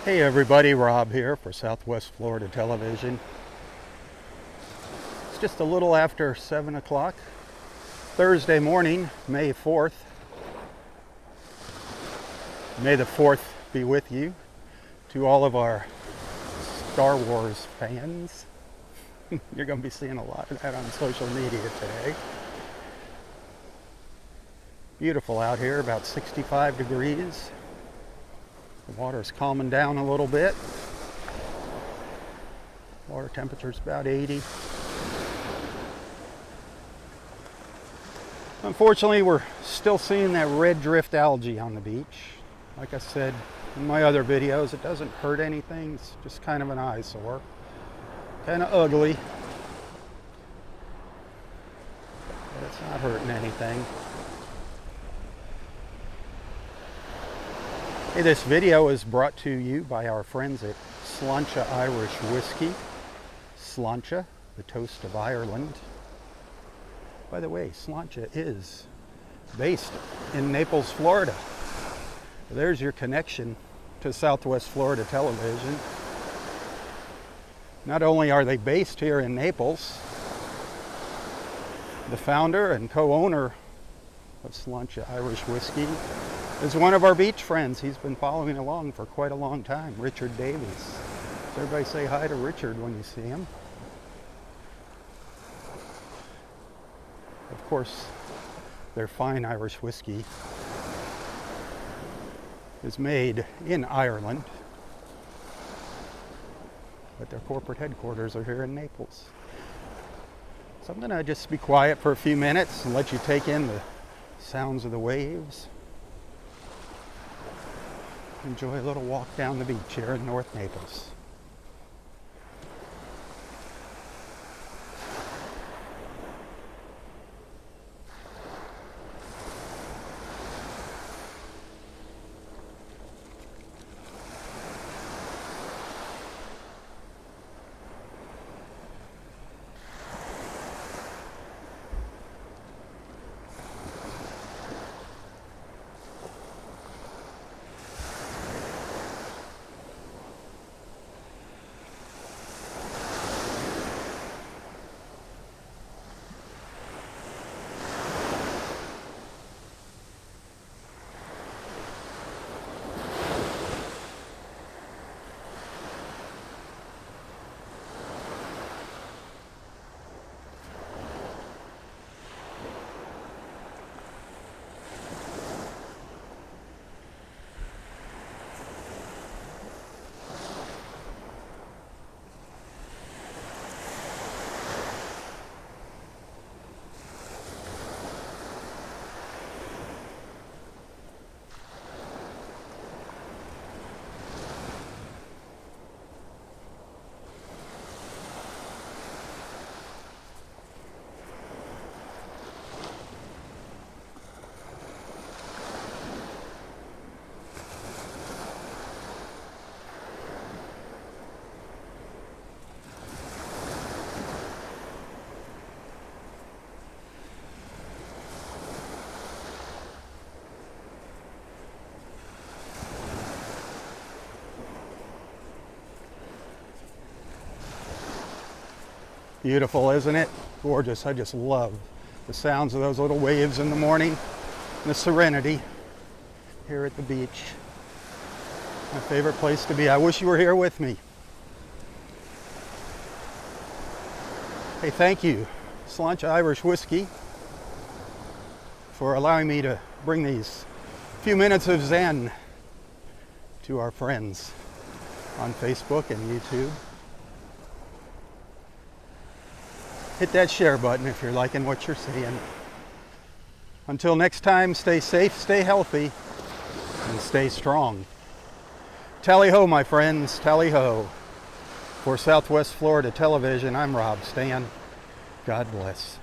Hey everybody, Rob here for Southwest Florida Television. It's just a little after 7 o'clock, Thursday morning, May 4th. May the 4th be with you. To all of our Star Wars fans, you're going to be seeing a lot of that on social media today. Beautiful out here, about 65 degrees. The water's calming down a little bit. Water temperature's about 80. Unfortunately, we're still seeing that red drift algae on the beach. Like I said in my other videos, it doesn't hurt anything. It's just kind of an eyesore. Kind of ugly. But it's not hurting anything. Hey, this video is brought to you by our friends at Sláinte Irish Whiskey. Sláinte, the toast of Ireland. By the way, Sláinte is based in Naples, Florida. There's your connection to Southwest Florida Television. Not only are they based here in Naples, the founder and co-owner of Sláinte Irish Whiskey is one of our beach friends. He's been following along for quite a long time, Richard Davies. So everybody say hi to Richard when you see him. Of course, their fine Irish whiskey is made in Ireland, but their corporate headquarters are here in Naples. So I'm going to just be quiet for a few minutes and let you take in the sounds of the waves. Enjoy a little walk down the beach here in North Naples. Beautiful, isn't it? Gorgeous. I just love the sounds of those little waves in the morning. And the serenity here at the beach. My favorite place to be. I wish you were here with me. Hey, thank you, Sláinte Irish Whiskey, for allowing me to bring these few minutes of Zen to our friends on Facebook and YouTube. Hit that share button if you're liking what you're seeing. Until next time, stay safe, stay healthy, and stay strong. Tally ho, my friends, tally ho. For Southwest Florida Television, I'm Robb Stan. God bless.